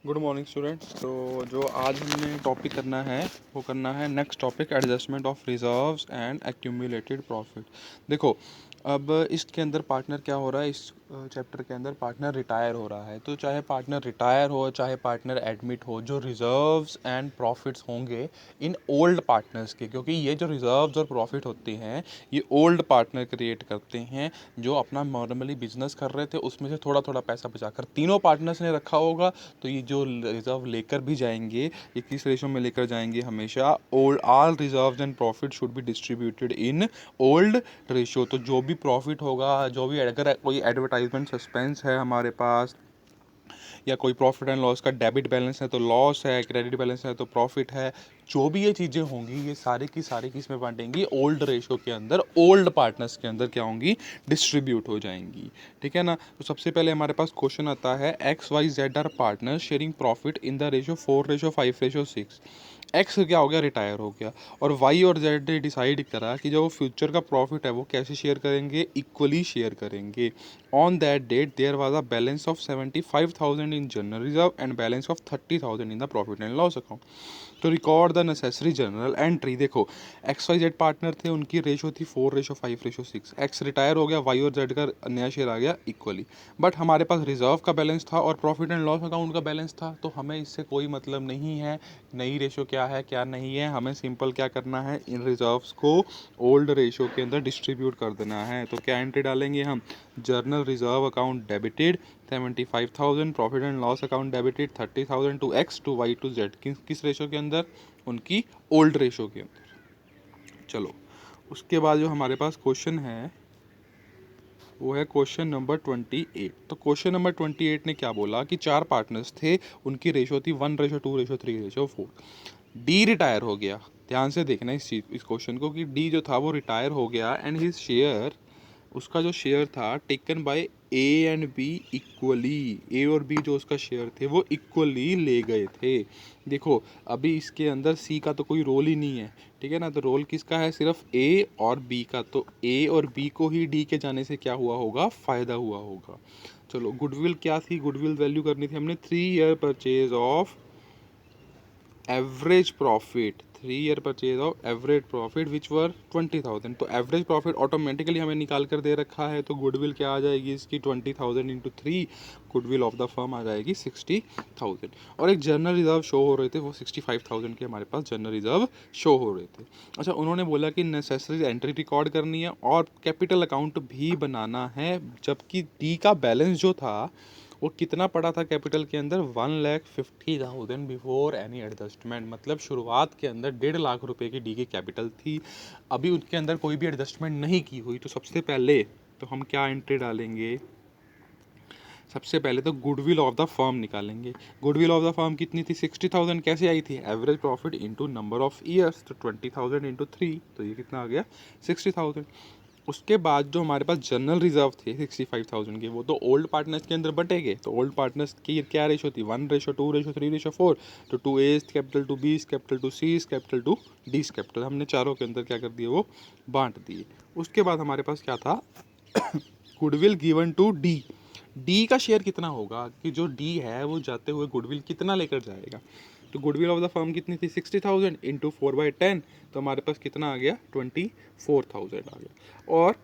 Good morning students. तो जो आज हमने टॉपिक करना है वो करना है next topic, adjustment of reserves and accumulated profit. देखो, अब इसके अंदर पार्टनर क्या हो रहा है, इस चैप्टर के अंदर पार्टनर रिटायर हो रहा है। तो चाहे पार्टनर रिटायर हो चाहे पार्टनर एडमिट हो, जो रिजर्व्स एंड प्रॉफिट्स होंगे इन ओल्ड पार्टनर्स के, क्योंकि ये जो रिजर्व्स और प्रॉफिट होते हैं ये ओल्ड पार्टनर क्रिएट करते हैं जो अपना नॉर्मली बिजनेस कर रहे थे उसमें से थोड़ा थोड़ा पैसा बचाकर तीनों पार्टनर्स ने रखा होगा। तो ये जो रिजर्व लेकर भी जाएंगे ये किस रेशो में लेकर जाएंगे, हमेशा old all reserves and profit should be distributed in old ratio. तो जो भी प्रॉफिट होगा, जो भी अगर कोई एडवर्टाइजमेंट सस्पेंस है हमारे पास, या कोई प्रॉफिट एंड लॉस का डेबिट बैलेंस है तो लॉस है, क्रेडिट बैलेंस है तो प्रॉफिट है, जो भी ये चीज़ें होंगी ये सारी की सारी किस में बांटेंगी, ओल्ड रेशो के अंदर, ओल्ड पार्टनर्स के अंदर क्या होंगी, डिस्ट्रीब्यूट हो जाएंगी। ठीक है ना। तो सबसे पहले हमारे पास क्वेश्चन आता है, X Y Z are partner sharing profit in the ratio 4:5:6। X क्या हो गया, रिटायर हो गया, और वाई और जेड ने डिसाइड करा कि जो फ्यूचर का प्रॉफिट है वो कैसे शेयर करेंगे, इक्वली शेयर करेंगे। On that date there was a balance of 75,000 in general reserve and balance of 30,000 in the profit and loss account. तो record the necessary journal entry. देखो, एक्स वाई जेड पार्टनर थे, उनकी ratio थी 4:5:6। X retire हो गया, Y और Z का नया शेयर आ गया इक्वली। बट हमारे पास रिजर्व का बैलेंस था और प्रॉफिट एंड लॉस अकाउंट का बैलेंस था, तो हमें इससे कोई मतलब नहीं है नई रेशो क्या है क्या नहीं है। हमें सिंपल क्या करना है, इन रिजर्व्स को ओल्ड रेशो के अंदर डिस्ट्रीब्यूट कर देना है। तो क्या एंट्री डालेंगे हम, journal reserve account debited 75,000, profit and loss account debited 30,000 to X to Y to Z. किस रेशो के अंदर, उनकी ओल्ड रेशो के अंदर। चलो, उसके बाद जो हमारे पास क्वेश्चन है वो है क्वेश्चन नंबर 28। तो क्वेश्चन नंबर 28 ने क्या बोला कि चार पार्टनर्स थे, उनकी रेशो थी 1:2:3:4। डी रिटायर हो गया। ध्यान से देखना इस चीज, इस क्वेश्चन को, कि डी जो था वो रिटायर हो गया एंड हिज शेयर, उसका जो शेयर था taken by A and B equally. A और बी जो उसका शेयर थे वो इक्वली ले गए थे। देखो, अभी इसके अंदर सी का तो कोई रोल ही नहीं है, ठीक है ना। तो रोल किसका है, सिर्फ ए और बी का। तो ए और बी को ही डी के जाने से क्या हुआ होगा, फायदा हुआ होगा। चलो, गुडविल क्या थी, गुडविल वैल्यू करनी थी हमने 3 year purchase of average profit, 3 year purchase of average profit which were 20,000। तो एवरेज प्रॉफिट ऑटोमेटिकली हमें निकाल कर दे रखा है, तो गुडविल क्या आ जाएगी इसकी 20,000 into 3, goodwill of the firm आ जाएगी 60,000। और एक जनरल रिजर्व शो हो रहे थे, वो 65,000 के हमारे पास जनरल रिजर्व शो हो रहे थे। अच्छा, उन्होंने बोला कि नेसेसरी एंट्री रिकॉर्ड करनी है और कैपिटल अकाउंट भी बनाना है, जबकि डी का बैलेंस जो था वो कितना पड़ा था कैपिटल के अंदर, 1,50,000 बिफोर एनी एडजस्टमेंट। मतलब शुरुआत के अंदर 1.5 लाख रुपए की डी की कैपिटल थी, अभी उनके अंदर कोई भी एडजस्टमेंट नहीं की हुई। तो सबसे पहले तो हम क्या एंट्री डालेंगे, सबसे पहले तो गुडविल ऑफ द फर्म निकालेंगे। गुडविल ऑफ द फर्म कितनी थी, 60,000। कैसे आई थी, average profit into number of years, तो 20,000 इंटू 3, तो ये कितना आ गया, 60,000। उसके बाद जो हमारे पास जनरल रिजर्व थे 65,000 के, वो तो ओल्ड पार्टनर्स के अंदर बटेंगे। तो ओल्ड पार्टनर्स की क्या रेशो थी, 1:2:3:4। तो 2 A capital, 2 B capital, 2 C capital, 2 D capital, हमने चारों के अंदर क्या कर दिए, वो बांट दिए। उसके बाद हमारे पास क्या था, goodwill given to D. D का शेयर कितना होगा, कि जो डी है वो जाते हुए गुडविल कितना लेकर जाएगा। तो गुडविल ऑफ द फर्म कितनी थी, 60,000 इंटू 4/10, तो हमारे पास कितना आ गया, 24,000 आ गया। और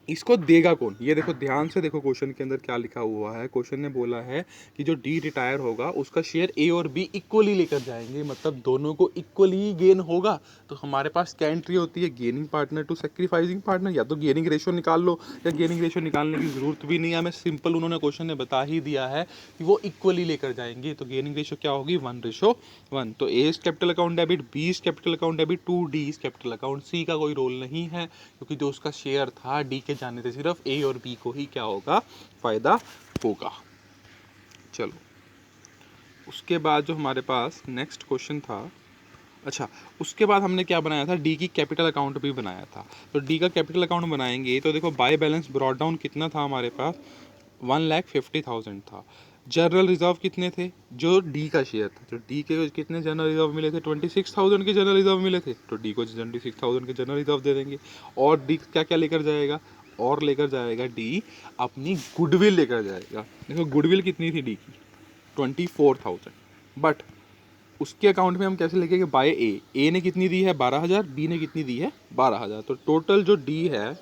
इसको देगा कौन, ये देखो ध्यान से देखो क्वेश्चन के अंदर क्या लिखा हुआ है। क्वेश्चन ने बोला है कि जो डी रिटायर होगा उसका शेयर ए और बी इक्वली लेकर जाएंगे, मतलब दोनों को इक्वली गेन होगा। तो हमारे पास क्या एंट्री होती है, gaining partner to sacrificing partner. या तो गेनिंग रेशो निकाल लो, या गेनिंग रेशो निकालने की जरूरत भी नहीं है हमें, सिंपल उन्होंने क्वेश्चन ने बता ही दिया है कि वो इक्वली लेकर जाएंगे। तो गेनिंग रेशो क्या होगी, 1:1। तो A capital account debit, B capital account debit, 2 D capital account. C का कोई रोल नहीं है, क्योंकि जो उसका शेयर था डी के जाने से सिर्फ ए और बी को ही क्या होगा, फायदा होगा। चलो, उसके बाद जो हमारे पास नेक्स्ट क्वेश्चन था, अच्छा उसके बाद हमने क्या बनाया था, डी की कैपिटल अकाउंट भी बनाया था। तो डी का कैपिटल अकाउंट बनाएंगे तो देखो, बाय बैलेंस ब्रॉट डाउन कितना था हमारे पास, 1,50,000 था। जनरल रिजर्व कितने थे, जो डी का शेयर था, तो डी के कितने जनरल रिजर्व मिले थे, 26,000 के जनरल रिजर्व मिले थे, तो डी को 26,000 के जनरल रिजर्व दे देंगे। और डी क्या क्या लेकर जाएगा, और लेकर जाएगा डी अपनी गुडविल लेकर जाएगा। देखो गुडविल कितनी थी डी की, 24,000। बट उसके अकाउंट में हम कैसे लिखेंगे कि बाय ए ने कितनी दी है 12,000, बी ने कितनी दी है 12,000, तो टोटल जो डी है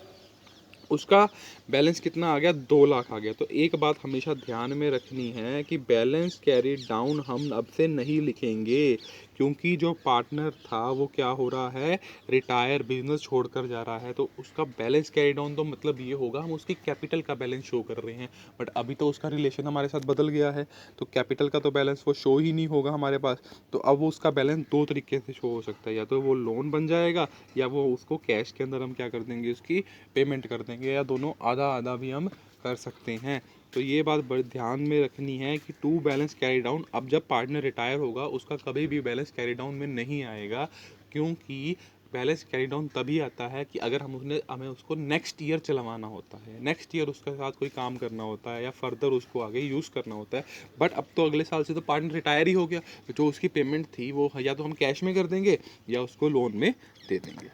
उसका बैलेंस कितना आ गया 2 लाख आ गया। तो एक बात हमेशा ध्यान में रखनी है कि बैलेंस कैरी डाउन हम अब से नहीं लिखेंगे, क्योंकि जो पार्टनर था वो क्या हो रहा है, रिटायर, बिजनेस छोड़कर जा रहा है, तो उसका बैलेंस कैरी डाउन तो मतलब ये होगा हम उसकी कैपिटल का बैलेंस शो कर रहे हैं। बट अभी तो उसका रिलेशन हमारे साथ बदल गया है, तो कैपिटल का तो बैलेंस वो शो ही नहीं होगा हमारे पास। तो अब वो उसका बैलेंस दो तरीके से शो हो सकता है, या तो वो लोन बन जाएगा या वो उसको कैश के अंदर हम क्या कर देंगे, उसकी पेमेंट कर देंगे, या दोनों आधा आधा भी हम कर सकते हैं। तो ये बात बड़े ध्यान में रखनी है कि टू बैलेंस कैरी डाउन, अब जब पार्टनर रिटायर होगा उसका कभी भी बैलेंस कैरी डाउन में नहीं आएगा, क्योंकि बैलेंस कैरी डाउन तभी आता है कि अगर हमें उसको नेक्स्ट ईयर चलवाना होता है, नेक्स्ट ईयर उसके साथ कोई काम करना होता है या फर्दर उसको आगे यूज़ करना होता है। बट अब तो अगले साल से तो पार्टनर रिटायर ही हो गया, तो जो उसकी पेमेंट थी वो या तो हम कैश में कर देंगे या उसको लोन में दे देंगे।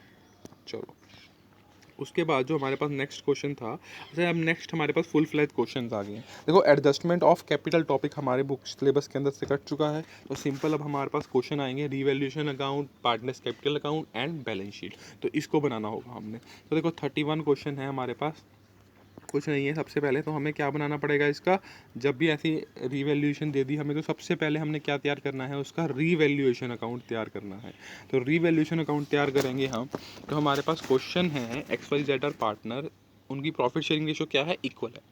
चलो, उसके बाद जो हमारे पास नेक्स्ट क्वेश्चन था, अच्छा अब नेक्स्ट हमारे पास फुल फ्लैज क्वेश्चंस आ गए हैं। देखो, एडजस्टमेंट ऑफ कैपिटल टॉपिक हमारे बुक सिलेबस के अंदर से कट चुका है, तो सिंपल अब हमारे पास क्वेश्चन आएंगे revaluation account, partners capital account and balance sheet. तो इसको बनाना होगा हमने। तो देखो 31 क्वेश्चन है हमारे पास, कुछ नहीं है। सबसे पहले तो हमें क्या बनाना पड़ेगा इसका, जब भी ऐसी रीवैल्यूएशन दे दी हमें, तो सबसे पहले हमने क्या तैयार करना है, उसका रीवैल्यूएशन अकाउंट तैयार करना है। तो रीवैल्यूएशन अकाउंट तैयार करेंगे हम, तो हमारे पास क्वेश्चन है XYZ आर पार्टनर, उनकी प्रॉफिट शेयरिंग रेशो क्या है, इक्वल है,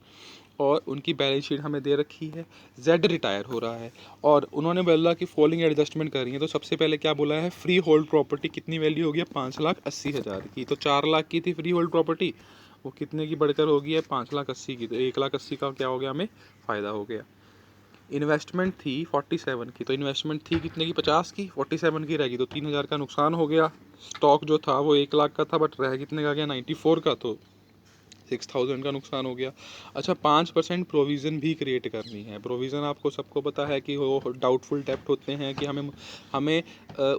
और उनकी बैलेंस शीट हमें दे रखी है। जेड रिटायर हो रहा है और उन्होंने बोला कि फॉलोइंग एडजस्टमेंट कर रही है। तो सबसे पहले क्या बोला है, फ्री होल्ड प्रॉपर्टी कितनी वैल्यू हो गई है 5,80,000 की, तो 4 लाख की थी फ्री होल्ड प्रॉपर्टी, वो कितने की बढ़कर हो गई है 5,80,000 की, तो 1,80,000 का क्या हो गया, हमें फ़ायदा हो गया। इन्वेस्टमेंट थी 47 की, तो इन्वेस्टमेंट थी कितने की 50 की, 47 की रहेगी, तो 3,000 का नुकसान हो गया। स्टॉक जो था वो 1 लाख का था, बट रह कितने का गया 94 का, तो 6,000 का नुकसान हो गया। अच्छा, 5% प्रोविज़न भी क्रिएट करनी है। प्रोविज़न आपको सबको पता है कि वो डाउटफुल डेप्ट होते हैं कि हमें हमें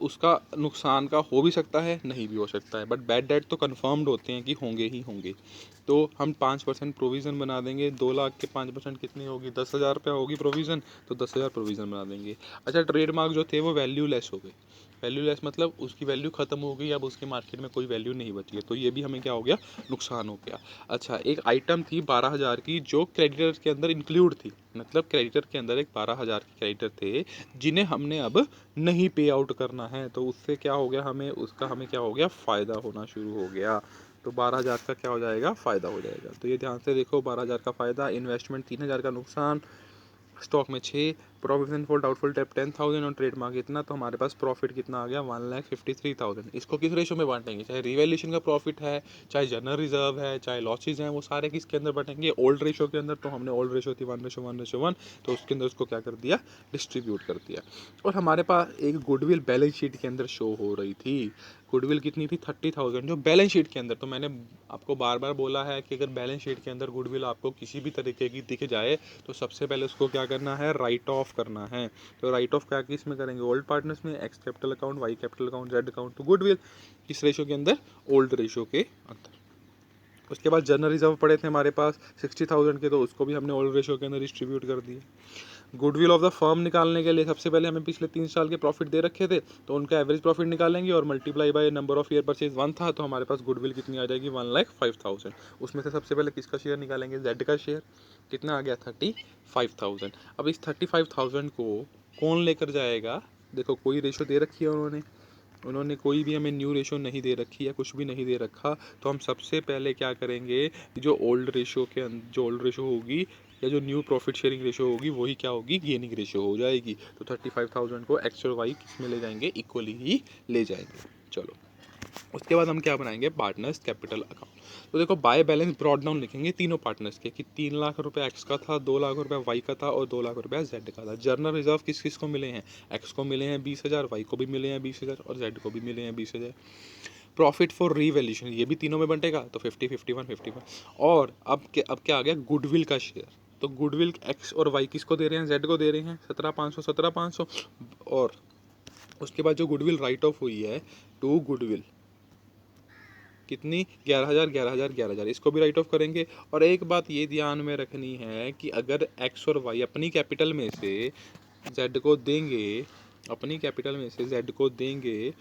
उसका नुकसान का हो भी सकता है, नहीं भी हो सकता है, बट बैड डेट तो कन्फर्म्ड होते हैं कि होंगे ही होंगे। तो हम 5% प्रोविज़न बना देंगे। 2 लाख के 5% कितनी होगी, 10,000 रुपया होगी प्रोविज़न, तो 10,000 प्रोविज़न बना देंगे। अच्छा, ट्रेडमार्क जो थे वो वैल्यू लेस हो गए। वैल्यू लेस मतलब उसकी वैल्यू ख़त्म हो गई, अब उसके मार्केट में कोई वैल्यू नहीं बची है, तो ये भी हमें क्या हो गया, नुकसान हो गया। अच्छा, एक आइटम थी 12,000 की जो क्रेडिटर के अंदर इंक्लूड थी, मतलब क्रेडिटर के अंदर एक 12,000 के क्रेडिटर थे जिन्हें हमने अब नहीं पे आउट करना है, तो उससे क्या हो गया, हमें क्या हो गया, फ़ायदा होना शुरू हो गया। तो 12,000 का क्या हो जाएगा, फ़ायदा हो जाएगा। तो ये ध्यान से देखो, 12,000 का फ़ायदा, इन्वेस्टमेंट 3,000 का नुकसान, स्टॉक में 6, प्रोविजन फॉर डाउटफुल डेट 10,000 और ट्रेडमार्क इतना, तो हमारे पास प्रॉफिट कितना आ गया 1,53,000। इसको किस रेशो में बांटेंगे, चाहे रिवैल्यूएशन का प्रॉफिट है, चाहे जनरल रिजर्व है, चाहे लॉसेज हैं, वो सारे किसके अंदर बांटेंगे, ओल्ड रेशो के अंदर। तो हमने ओल्ड रेशो थी 1:1:1, तो उसके अंदर उसको क्या कर दिया, डिस्ट्रीब्यूट कर दिया। और हमारे पास एक गुडविल बैलेंस शीट के अंदर शो हो रही थी। गुडविल कितनी थी 30,000 जो बैलेंस शीट के अंदर। तो मैंने आपको बार बार बोला है कि अगर बैलेंस शीट के अंदर गुडविल आपको किसी भी तरीके की दिख जाए तो सबसे पहले उसको क्या करना है, राइट ऑफ करना है। तो राइट ऑफ क्या किस में करेंगे, ओल्ड पार्टनर्स में, X capital account, Y capital account, Z account. तो गुडविल किस रेशो के अंदर, ओल्ड रेशो के अंदर। उसके बाद जनरल रिजर्व पड़े थे हमारे पास 60,000 के, तो उसको भी हमने ओल्ड रेशो के अंदर डिस्ट्रीब्यूट कर दिया। गुडविल ऑफ द फर्म निकालने के लिए सबसे पहले हमें पिछले 3 साल के प्रॉफिट दे रखे थे, तो उनका एवरेज प्रॉफिट निकालेंगे और multiply by number of year purchase 1 था, तो हमारे पास गुडविल कितनी आ जाएगी 1,05,000। उसमें से सबसे पहले किसका शेयर निकालेंगे, जेड का शेयर, कितना आ गया 35,000। अब इस 35,000 को कौन लेकर जाएगा, देखो कोई रेशो दे रखी है उन्होंने कोई भी हमें न्यू रेशो नहीं दे रखी है, कुछ भी नहीं दे रखा। तो हम सबसे पहले क्या करेंगे, जो ओल्ड रेशो होगी या जो न्यू प्रॉफिट शेयरिंग रेशो होगी वही क्या होगी, गेनिंग रेशो हो जाएगी। तो 35,000 को एक्स और वाई किस में ले जाएंगे, इक्वली ही ले जाएंगे। चलो, उसके बाद हम क्या बनाएंगे, पार्टनर्स कैपिटल अकाउंट। तो देखो, बाय बैलेंस ब्रॉड डाउन लिखेंगे तीनों पार्टनर्स के कि 3 लाख रुपए एक्स का था, 2 लाख रुपए वाई का था और 2 लाख रुपए जेड का था। जर्नल रिजर्व किस किस को मिले हैं, एक्स को मिले हैं 20,000, वाई को भी मिले हैं 20,000 और जेड को भी मिले हैं 20,000। प्रॉफिट फॉर रीवैल्यूएशन ये भी तीनों में बंटेगा, तो 50, 51, 51। और अब क्या आ गया, गुडविल का शेयर। तो गुडविल एक्स और वाई किसको दे रहे हैं, जेड को दे रहे हैं 17,500, 17,500। और उसके बाद जो गुडविल राइट ऑफ हुई है टू गुडविल कितनी, 11,000, 11,000, 11,000, इसको भी राइट ऑफ करेंगे। और एक बात ये ध्यान में रखनी है कि अगर एक्स और वाई अपनी कैपिटल में से जेड को देंगे, अपनी कैपिटल में से जेड को देंगे,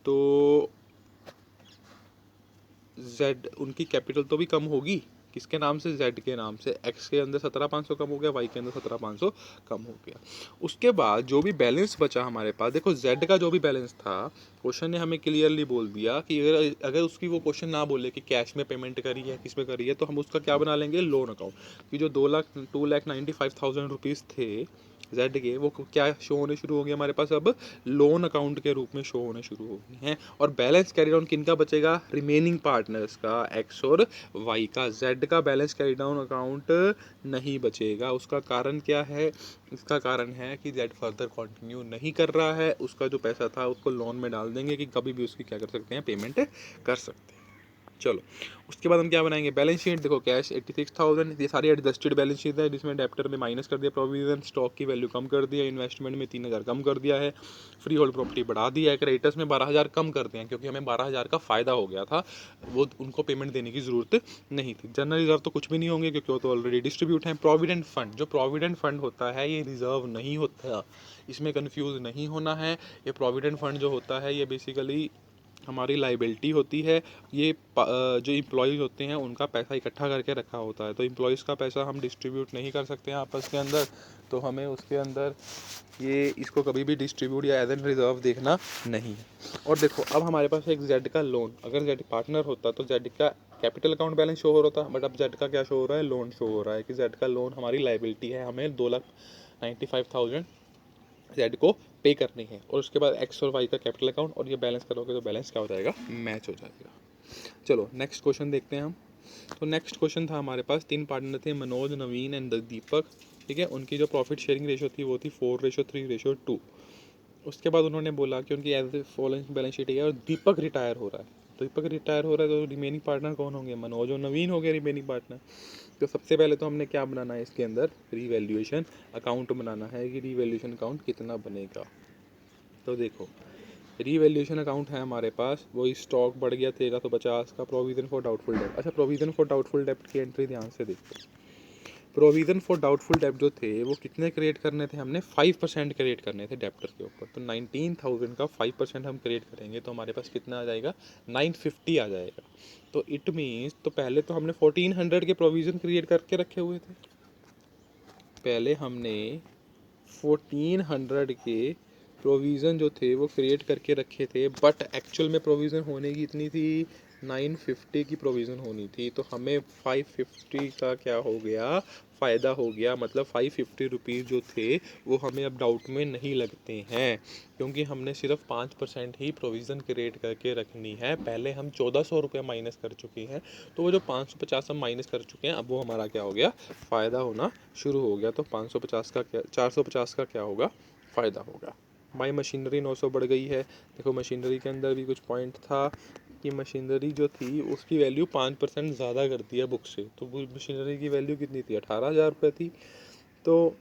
तो जेड उनकी कैपिटल तो भी कम होगी, किसके नाम से, जेड के नाम से। एक्स के अंदर 17,500 कम हो गया, वाई के अंदर 17,500 कम हो गया। उसके बाद जो भी बैलेंस बचा हमारे पास, देखो जेड का जो भी बैलेंस था, क्वेश्चन ने हमें क्लियरली बोल दिया कि अगर अगर उसकी वो क्वेश्चन ना बोले कि कैश में पेमेंट करी है, किस में करी है, तो हम उसका क्या बना लेंगे, लोन अकाउंट। कि जो 2,95,000 रुपीज़ थे जेड के, वो क्या शो होने शुरू हो गए हमारे पास, अब लोन अकाउंट के रूप में शो होने शुरू हो गए हैं। और बैलेंस कैरी डाउन किन का बचेगा, रिमेनिंग पार्टनर्स का, एक्स और वाई का। जेड का बैलेंस कैरी डाउन अकाउंट नहीं बचेगा। उसका कारण क्या है, इसका कारण है कि जेड फर्दर कंटिन्यू नहीं कर रहा है, उसका जो पैसा था उसको लोन में डाल देंगे कि कभी भी उसकी क्या कर सकते हैं, पेमेंट कर सकते हैं। चलो, उसके बाद हम क्या बनाएंगे, बैलेंस शीट। देखो कैश 86,000, ये सारी एडजस्टेड बैलेंस शीट है, जिसमें डेप्टर में माइनस कर दिया प्रोविजन, स्टॉक की वैल्यू कम कर दिया, इन्वेस्टमेंट में 3,000 कम कर दिया है, फ्री होल्ड प्रॉपर्टी बढ़ा दिया है, क्रेडिटर्स में 12,000 कम कर दिया है क्योंकि हमें 12,000 का फ़ायदा हो गया था, वो उनको पेमेंट देने की ज़रूरत नहीं थी। जनरल रिजर्व तो कुछ भी नहीं होंगे क्योंकि वो तो ऑलरेडी डिस्ट्रीब्यूट है। प्रोविडेंट फंड, जो प्रोविडेंट फंड होता है ये रिजर्व नहीं होता, इसमें कन्फ्यूज़ नहीं होना है। ये प्रोविडेंट फंड जो होता है ये बेसिकली हमारी लाइबिलिटी होती है। ये जो इम्प्लॉयज़ होते हैं उनका पैसा इकट्ठा करके रखा होता है, तो इम्प्लॉयज़ का पैसा हम डिस्ट्रीब्यूट नहीं कर सकते हैं आपस के अंदर, तो हमें उसके अंदर ये इसको कभी भी डिस्ट्रीब्यूट या एज एन रिजर्व देखना नहीं है। और देखो अब हमारे पास एक जेड का लोन, अगर जेड पार्टनर होता तो जेड का कैपिटल अकाउंट बैलेंस शो हो रहा था, बट अब जेड का क्या शो हो रहा है, लोन शो हो रहा है कि जेड का लोन हमारी लाइबिलिटी है, हमें 2,95,000 जेड को पे करनी है। और उसके बाद एक्स और वाई का कैपिटल अकाउंट, और ये बैलेंस करोगे तो बैलेंस क्या हो जाएगा, मैच हो जाएगा। चलो नेक्स्ट क्वेश्चन देखते हैं हम। तो नेक्स्ट क्वेश्चन था हमारे पास, 3 पार्टनर थे, मनोज, नवीन एंड दीपक, ठीक है। उनकी जो प्रॉफिट शेयरिंग रेशो थी वो थी 4:3:2। उसके बाद उन्होंने बोला कि उनकी एज फॉलोइंग बैलेंस शीट है और दीपक रिटायर हो रहा है। तो दीपक रिटायर हो रहा है तो रिमेनिंग पार्टनर कौन होंगे, मनोज और नवीन हो गए रिमेनिंग पार्टनर। तो सबसे पहले तो हमने क्या बनाना है, इसके अंदर रीवैल्यूएशन अकाउंट बनाना है कि रीवैल्यूएशन अकाउंट कितना बनेगा। तो देखो रीवैल्यूएशन अकाउंट है हमारे पास, वो स्टॉक बढ़ गया 1,350 का, प्रोविजन फॉर डाउटफुल डेब्ट। अच्छा, प्रोविजन फॉर डाउटफुल डेब्ट की एंट्री ध्यान से देखो। प्रोविजन फॉर डाउटफुल डेब्ट जो थे वो कितने क्रिएट करने थे, हमने 5% क्रिएट करने थे डेप्टर के ऊपर। तो 19,000 का 5% हम क्रिएट करेंगे तो हमारे पास कितना आ जाएगा, 950 आ जाएगा। तो इट मीन्स, तो पहले तो हमने 1,400 के प्रोविजन क्रिएट करके रखे हुए थे, पहले हमने 1,400 के प्रोविज़न जो थे वो क्रिएट करके रखे थे, बट एक्चुअल में प्रोविज़न होने की इतनी थी, 950 की प्रोविज़न होनी थी। तो हमें 550 का क्या हो गया, फ़ायदा हो गया। मतलब 550 जो थे वो हमें अब डाउट में नहीं लगते हैं, क्योंकि हमने सिर्फ 5% ही प्रोविज़न क्रिएट करके रखनी है। पहले हम 1,400 माइनस कर चुके हैं, तो वो जो 550 हम माइनस कर चुके हैं, अब वो हमारा क्या हो गया, फ़ायदा होना शुरू हो गया। तो 550 का क्या, 450 का क्या होगा, फ़ायदा होगा। बाई मशीनरी 900 बढ़ गई है। देखो मशीनरी के अंदर भी कुछ पॉइंट था कि मशीनरी जो थी उसकी वैल्यू 5% ज़्यादा कर दिया बुक से। तो वो मशीनरी की वैल्यू कितनी थी, 18,000 रुपये थी। तो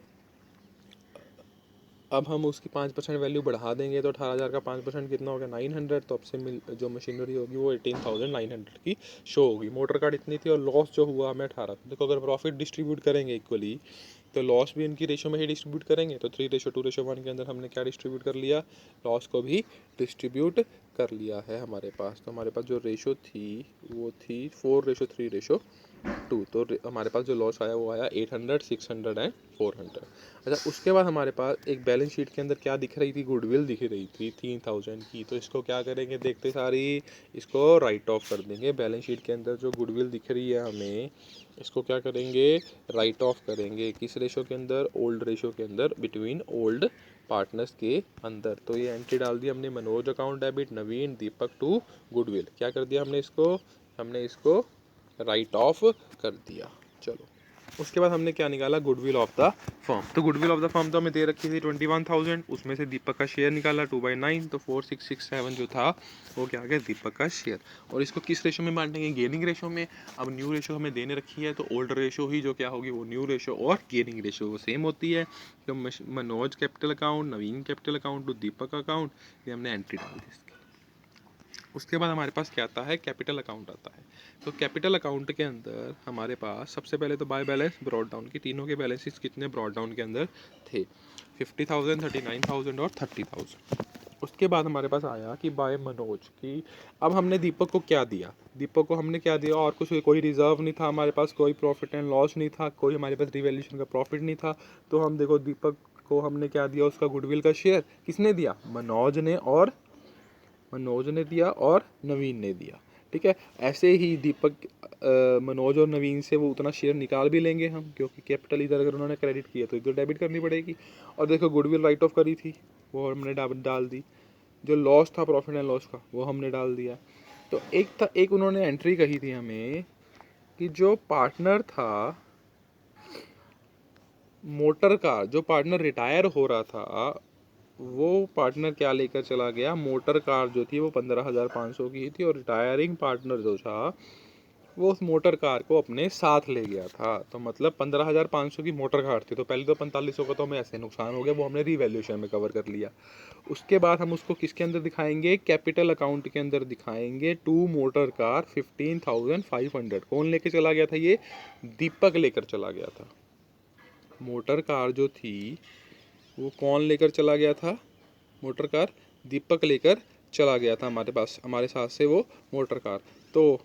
अब हम उसकी 5% वैल्यू बढ़ा देंगे तो 18,000 का 5% कितना हो गया, 900। तो अब से जो मशीनरी होगी वो 18,900 की शो होगी। मोटर कार्ड इतनी थी और लॉस जो हुआ हमें 18। देखो अगर प्रॉफिट डिस्ट्रीब्यूट करेंगे इक्वली तो लॉस भी इनकी रेशो में ही डिस्ट्रीब्यूट करेंगे। तो 3:2:1 के अंदर हमने क्या डिस्ट्रीब्यूट कर लिया, लॉस को भी डिस्ट्रीब्यूट कर लिया है हमारे पास। तो हमारे पास जो रेशो थी वो थी 4:3:2। तो हमारे पास जो लॉस आया वो आया 800, 600 एंड 400। अच्छा, उसके बाद हमारे पास एक बैलेंस शीट के अंदर क्या दिख रही थी, गुडविल दिख रही थी 3,000 की। तो इसको क्या करेंगे, देखते सारी इसको राइट ऑफ कर देंगे। बैलेंस शीट के अंदर जो गुडविल दिख रही है हमें, इसको क्या करेंगे, राइट ऑफ करेंगे। किस रेशो के अंदर, ओल्ड रेशो के अंदर, बिटवीन ओल्ड पार्टनर्स के अंदर। तो ये एंट्री डाल दी हमने, Manoj account debit, Naveen, Deepak to goodwill. क्या कर दिया हमने इसको राइट ऑफ कर दिया। चलो, उसके बाद हमने क्या निकाला, गुडविल ऑफ द फर्म। तो गुडविल ऑफ द फर्म तो हमें दे रखी थी 21,000, उसमें से दीपक का शेयर निकाला 2/9। तो 4,667 जो था वो क्या आ गया, दीपक का शेयर। और इसको किस रेशो में बांटेंगे, गेनिंग रेशो में। अब न्यू रेशो हमें देने रखी है तो ओल्ड रेशो ही जो क्या होगी, वो न्यू रेशो और गेनिंग रेशो वो सेम होती है। तो Manoj capital account, Naveen capital account to Deepak account, ये हमने एंट्री डाल दी इसकी। उसके बाद हमारे पास क्या आता है, कैपिटल अकाउंट आता है। तो कैपिटल अकाउंट के अंदर हमारे पास सबसे पहले तो बाय बैलेंस ब्रॉड डाउन की, तीनों के बैलेंसेस कितने ब्रॉड डाउन के अंदर थे। 50,000, 39,000 और 30,000। उसके बाद हमारे पास आया कि बाय मनोज की अब हमने दीपक को क्या दिया, दीपक को हमने क्या दिया और कुछ, कोई रिजर्व नहीं था हमारे पास, कोई प्रॉफिट एंड लॉस नहीं था, कोई हमारे पास रिवैल्यूएशन का प्रॉफिट नहीं था। तो हम देखो दीपक को हमने क्या दिया, उसका गुडविल का शेयर किसने दिया, मनोज ने दिया और नवीन ने दिया। ठीक है, ऐसे ही दीपक मनोज और नवीन से वो उतना शेयर निकाल भी लेंगे हम, क्योंकि कैपिटल इधर अगर उन्होंने क्रेडिट किया तो इधर डेबिट करनी पड़ेगी। और देखो गुडविल राइट ऑफ करी थी वो हमने डाल दी, जो लॉस था प्रॉफिट एंड लॉस का वो हमने डाल दिया। तो एक उन्होंने एंट्री कही थी हमें कि जो पार्टनर था मोटर कार, जो पार्टनर रिटायर हो रहा था वो पार्टनर क्या लेकर चला गया, मोटर कार जो थी वो 15,500 की थी और रिटायरिंग पार्टनर जो था वो उस मोटर कार को अपने साथ ले गया था। तो मतलब 15,500 की मोटर कार थी, तो पहले तो 4500 का तो हमें ऐसे नुकसान हो गया, वो हमने रिवैल्यूएशन में कवर कर लिया। उसके बाद हम उसको किसके अंदर दिखाएंगे, कैपिटल अकाउंट के अंदर दिखाएंगे। टू मोटर कार 15,500 कौन लेके चला गया था, ये दीपक लेकर चला गया था। मोटर कार जो थी वो कौन लेकर चला गया था, मोटर कार दीपक लेकर चला गया था हमारे पास, हमारे साथ से वो मोटर कार। तो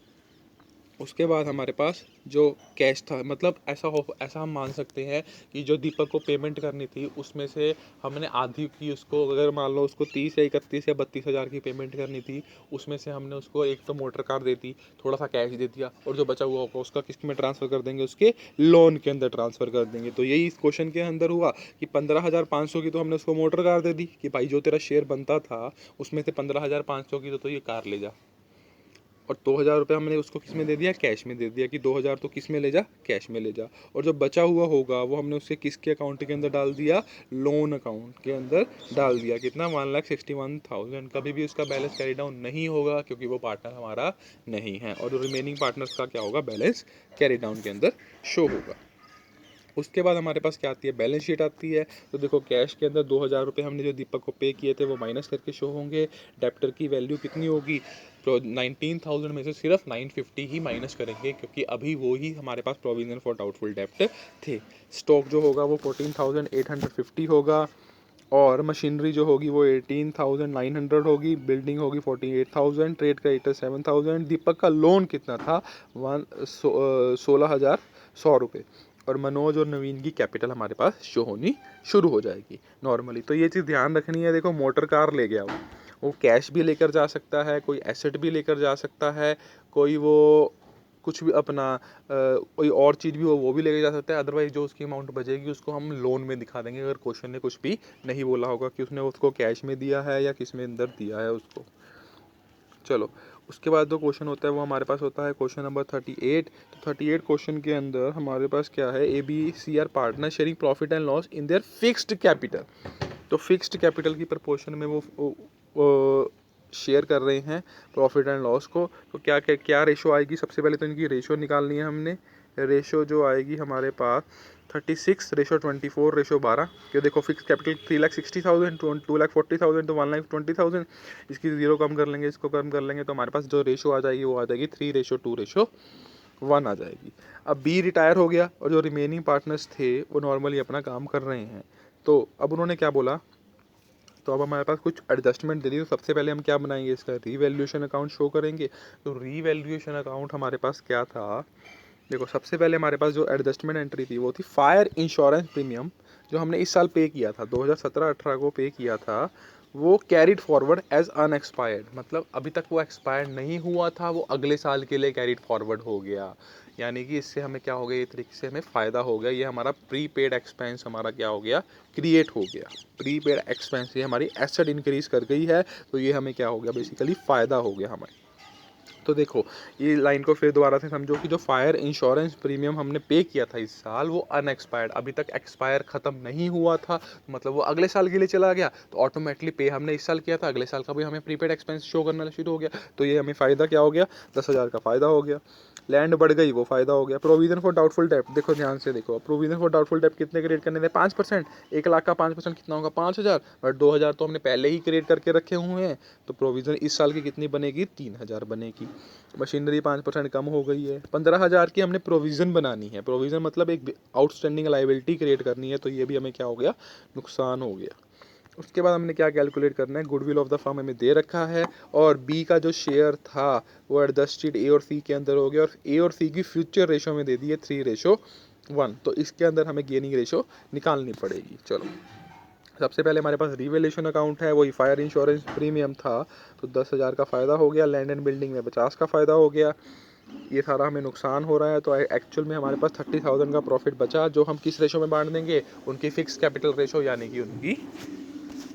उसके बाद हमारे पास जो कैश था, मतलब ऐसा हम मान सकते हैं कि जो दीपक को पेमेंट करनी थी उसमें से हमने आधी की उसको, अगर मान लो उसको 30 या 31 या 32,000 की पेमेंट करनी थी, उसमें से हमने उसको एक तो मोटर कार दे दी, थोड़ा सा कैश दे दिया, और जो बचा हुआ होगा उसका किस में ट्रांसफ़र कर देंगे, उसके लोन के अंदर ट्रांसफ़र कर देंगे। तो यही इस क्वेश्चन के अंदर हुआ कि 15,500 की तो हमने उसको मोटर कार दे दी कि भाई जो तेरा शेयर बनता था उसमें से 15,500 की तो ये कार ले जा, और 2,000 रुपये हमने उसको किस में दे दिया, कैश में दे दिया कि 2,000 तो किस में ले जा, कैश में ले जा। और जो बचा हुआ होगा वो हमने उससे किसके अकाउंट के अंदर डाल दिया, लोन अकाउंट के अंदर डाल दिया। कितना, 1,61,000। कभी भी उसका बैलेंस कैरी डाउन नहीं होगा क्योंकि वो पार्टनर हमारा नहीं है, और रिमेनिंग पार्टनर्स का क्या होगा, बैलेंस कैरी डाउन के अंदर शो होगा। उसके बाद हमारे पास क्या आती है, बैलेंस शीट आती है। तो देखो कैश के अंदर 2,000 रुपये हमने जो दीपक को पे किए थे वो माइनस करके शो होंगे। डेप्टर की वैल्यू कितनी होगी, तो 19,000 में से सिर्फ 950 ही माइनस करेंगे क्योंकि अभी वो ही हमारे पास प्रोविजन फॉर डाउटफुल डेप्ट थे। स्टॉक जो होगा वो 14,850 होगा, और मशीनरी जो होगी वो 18,900 होगी, बिल्डिंग होगी 48,000, ट्रेड क्रेडिटर 7,000। दीपक का लोन कितना था, 16,100 रुपये, और मनोज और नवीन की कैपिटल हमारे पास शो होनी शुरू हो जाएगी नॉर्मली। तो ये चीज़ ध्यान रखनी है। देखो मोटर कार ले गया वो कैश भी लेकर जा सकता है, कोई एसेट भी लेकर जा सकता है, कोई वो कुछ भी अपना कोई और चीज़ भी वो भी लेके जा सकता है। अदरवाइज जो उसकी अमाउंट बचेगी उसको हम लोन में दिखा देंगे, अगर क्वेश्चन ने कुछ भी नहीं बोला होगा कि उसने उसको कैश में दिया है या किस में अंदर दिया है उसको। चलो उसके बाद जो क्वेश्चन होता है वो हमारे पास होता है क्वेश्चन नंबर 38। तो 38 क्वेश्चन के अंदर हमारे पास क्या है, A B C are partner sharing profit and loss in their fixed capital. तो फिक्स्ड कैपिटल की प्रपोर्शन में वो शेयर कर रहे हैं प्रॉफिट एंड लॉस को। तो क्या क्या क्या रेशो आएगी, सबसे पहले तो इनकी रेशो निकालनी है हमने। रेशो जो आएगी हमारे पास 36 रेशो 24 रेशो 12। क्यों, देखो फिक्स कैपिटल 3,60,000, 2,40,000 तो 1,20,000। इसकी ज़ीरो कम कर लेंगे, इसको कम कर लेंगे, तो हमारे पास जो रेशो आ जाएगी वो आ जाएगी 3:2:1 आ जाएगी। अब बी रिटायर हो गया और जो रिमेनिंग पार्टनर्स थे वो नॉर्मली अपना काम कर रहे हैं। तो अब उन्होंने क्या बोला, तो अब हमारे पास कुछ एडजस्टमेंट दे दी। तो सबसे पहले हम क्या बनाएंगे, इसका रीवैल्यूएशन अकाउंट शो करेंगे। तो रीवैल्यूएशन अकाउंट हमारे पास क्या था, देखो सबसे पहले हमारे पास जो एडजस्टमेंट एंट्री थी वो थी फायर इंश्योरेंस प्रीमियम, जो हमने इस साल पे किया था, 2017-18 को पे किया था, वो कैरिड फॉरवर्ड एज अनएक्सपायर्ड। मतलब अभी तक वो एक्सपायर्ड नहीं हुआ था, वो अगले साल के लिए कैरिड फॉरवर्ड हो गया। यानी कि इससे हमें क्या हो गया, ये तरीके से हमें फ़ायदा हो गया। ये हमारा प्रीपेड एक्सपेंस हमारा क्या हो गया, क्रिएट हो गया। प्रीपेड एक्सपेंस ये हमारी एसेट इंक्रीज कर गई है, तो ये हमें क्या हो गया, बेसिकली फ़ायदा हो गया हमें। तो देखो ये लाइन को फिर दोबारा से समझो कि जो फायर इंश्योरेंस प्रीमियम हमने पे किया था इस साल वो अनएक्सपायर्ड, अभी तक एक्सपायर ख़त्म नहीं हुआ था, मतलब वो अगले साल के लिए चला गया। तो ऑटोमेटिकली पे हमने इस साल किया था, अगले साल का भी हमें प्रीपेड एक्सपेंस शो करना शुरू हो गया। तो ये हमें फ़ायदा क्या हो गया, 10,000 का फ़ायदा हो गया। लैंड बढ़ गई, वो फ़ायदा हो गया। प्रोविजन फॉर डाउटफुल डेप्ट, देखो ध्यान से देखो, प्रोविजन फॉर डाउटफुल डेप्ट कितने क्रिएट करने थे, 5%। 1,00,000 का 5% कितना होगा, 5,000। बट 2,000 तो हमने पहले ही क्रिएट करके रखे हुए हैं, तो प्रोविजन इस साल की कितनी बनेगी, 3,000 बनेगी। मशीनरी 5% कम हो गई है, 15,000 की हमने प्रोविज़न बनानी है, प्रोविज़न मतलब एक आउटस्टैंडिंग लाइबिलिटी क्रिएट करनी है, तो ये भी हमें क्या हो गया, नुकसान हो गया। उसके बाद हमने क्या कैलकुलेट करना है, गुडविल ऑफ द फर्म हमें दे रखा है, और बी का जो शेयर था वो एडजस्टेड ए और सी के अंदर हो गया, और ए और सी की फ्यूचर रेशो में दे दी है 3:1, तो इसके अंदर हमें गेनिंग रेशो निकालनी पड़ेगी। चलो सबसे पहले हमारे पास रिवैल्यूएशन अकाउंट है, वही फायर इंश्योरेंस प्रीमियम था, तो 10,000 का फ़ायदा हो गया, लैंड एंड बिल्डिंग में 50 का फ़ायदा हो गया, ये सारा हमें नुकसान हो रहा है, तो एक्चुअल में हमारे पास 30,000 का प्रॉफिट बचा, जो हम किस रेशो में बांट देंगे, उनकी फिक्स कैपिटल रेशो यानी कि उनकी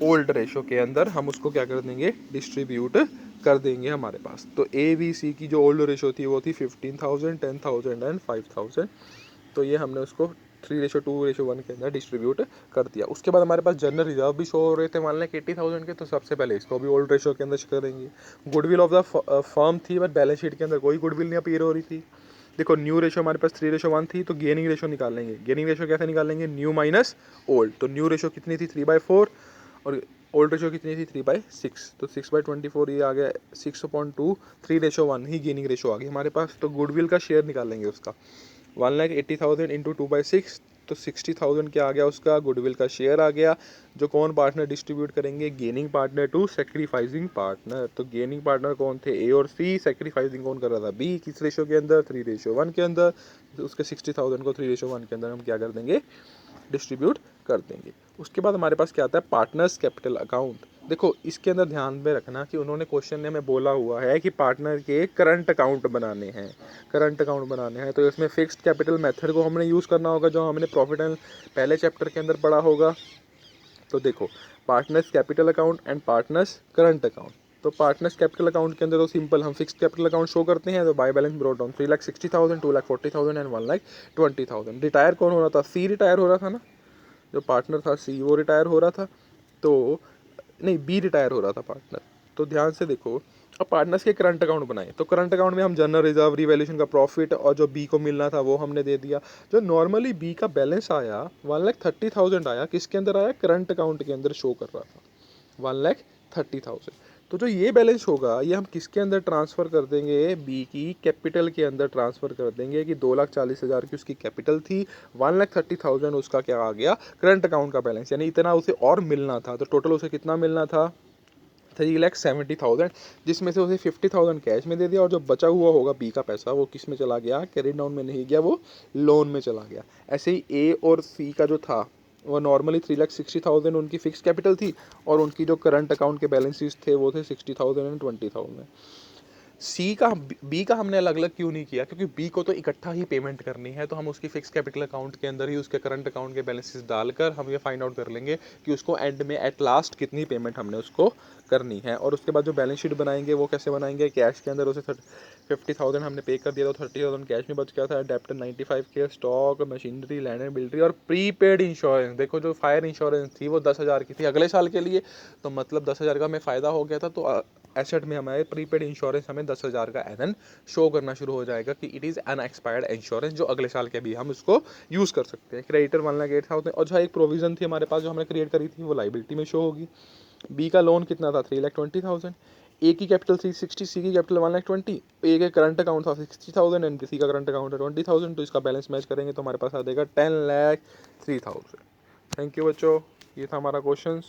ओल्ड रेशो के अंदर हम उसको क्या कर देंगे, डिस्ट्रीब्यूट कर देंगे हमारे पास। तो ए बी सी की जो ओल्ड रेशो थी वो थी 15,000, 10,000 एंड 5,000, तो ये हमने उसको 3:2:1 के अंदर डिस्ट्रीब्यूट कर दिया। उसके बाद हमारे पास जनरल रिजर्व भी शो हो रहे थे, मान लें 80,000 के, तो सबसे पहले इसको भी ओल्ड रेशो के अंदर करेंगे। गुडविल ऑफ द फर्म थी, बट बैलेंस शीट के अंदर कोई गुडविल नहीं अपीयर हो रही थी। देखो न्यू रेशो हमारे पास 3:1 थी, तो गेनिंग रेशो निकालेंगे। गेनिंग रेशो कैसे निकालेंगे, न्यू माइनस ओल्ड, तो न्यू रेशो कितनी थी 3/4, और ओल्ड रेशो कितनी थी 3/6, तो 6/24 ये आ गया 6.2, 3:1 ही गेनिंग रेशो आ गई हमारे पास। तो गुडविल का शेयर निकालेंगे उसका, 1,80,000 इंटू 2/6, तो 60,000 क्या आ गया, उसका गुडविल का शेयर आ गया, जो कौन पार्टनर डिस्ट्रीब्यूट करेंगे, gaining partner to sacrificing partner. तो गेनिंग पार्टनर कौन थे, ए और सी, सेक्रीफाइसिंग कौन कर रहा था, बी, किस रेशो के अंदर, 3:1 के अंदर, तो उसके 60,000 को 3:1 के अंदर हम क्या कर देंगे, डिस्ट्रीब्यूट कर देंगे। उसके बाद हमारे पास क्या आता है, पार्टनर्स कैपिटल अकाउंट। देखो इसके अंदर ध्यान में रखना कि उन्होंने क्वेश्चन में हमें बोला हुआ है कि पार्टनर के करंट अकाउंट बनाने हैं, करंट अकाउंट बनाने हैं, तो इसमें फिक्स्ड कैपिटल मेथड को हमने यूज़ करना होगा, जो हमने प्रॉफिट एंड पहले चैप्टर के अंदर पढ़ा होगा। तो देखो partners capital account and partners current account, तो पार्टनर्स कैपिटल अकाउंट के अंदर तो सिंपल हम फिक्स्ड कैपिटल अकाउंट शो करते हैं, तो by balance brought down 3,60,000, 2,40,000 and 1,20,000। Retire कौन हो रहा था, सी रिटायर हो रहा था ना, जो पार्टनर था सी वो रिटायर हो रहा था, तो नहीं बी रिटायर हो रहा था पार्टनर। तो ध्यान से देखो, अब पार्टनर्स के करंट अकाउंट बनाए, तो करंट अकाउंट में हम जनरल रिजर्व, रिवैल्यूएशन का प्रॉफिट और जो बी को मिलना था वो हमने दे दिया। जो नॉर्मली बी का बैलेंस आया 1,30,000 आया, किसके अंदर आया, करंट अकाउंट के अंदर शो कर रहा था 1,30,000। तो जो ये बैलेंस होगा ये हम किसके अंदर ट्रांसफ़र कर देंगे, बी की कैपिटल के अंदर ट्रांसफ़र कर देंगे, कि 2,40,000 की उसकी कैपिटल थी, 1,30,000 उसका क्या आ गया, करंट अकाउंट का बैलेंस, यानी इतना उसे और मिलना था, तो टोटल उसे कितना मिलना था, 3,70,000, जिसमें से उसे 50,000 कैश में दे दिया, और जो बचा हुआ होगा बी का पैसा वो किस में चला गया, कैरी डाउन में नहीं गया, वो लोन में चला गया। ऐसे ही ए और सी का जो था वो नॉर्मली 3,60,000 उनकी फिक्स कैपिटल थी, और उनकी जो करंट अकाउंट के बैलेंसेस थे वो थे 60,000 एंड 20,000। सी का बी का हमने अलग अलग क्यों नहीं किया, क्योंकि बी को तो इकट्ठा ही पेमेंट करनी है, तो हम उसकी फिक्स कैपिटल अकाउंट के अंदर ही उसके करंट अकाउंट के बैलेंसेस डालकर हम ये फाइंड आउट कर लेंगे कि उसको एंड में एट लास्ट कितनी पेमेंट हमने उसको करनी है। और उसके बाद जो बैलेंस शीट बनाएंगे वो कैसे बनाएंगे, कैश के अंदर उसे 50,000 हमने पे कर दिया, तो 30,000 कैश में बच गया था, डेप्ट 95 के, स्टॉक, मशीनरी, लैंड एंड बिल्डरी और प्रीपेड इंश्योरेंस। देखो जो फायर इंश्योरेंस थी वो 10,000 की थी अगले साल के लिए, तो मतलब 10,000 का हमें फ़ायदा हो गया था, तो एसेट में हमारे प्रीपेड इंश्योरेंस हमें 10,000 का एनन शो करना शुरू हो जाएगा कि इट इज़ अनएक्सपायर्ड इंश्योरेंस, जो अगले साल के भी हम इसको यूज़ कर सकते हैं। क्रेडिटर 1,08,000, और जहाँ एक प्रोविजन थी हमारे पास जो हमने क्रिएट करी थी वो लाइबिलिटी में शो होगी। बी का लोन कितना था 3,20,000, ए की कैपिटल 360, सी की कैपिटल 1,20,000, ए के करंट अकाउंट था 60,000 एंड सी का करंट अकाउंट है 20,000, तो इसका बैलेंस मैच करेंगे तो हमारे पास आ जाएगा 10,03,000। थैंक यू बच्चों, ये था हमारा क्वेश्चन।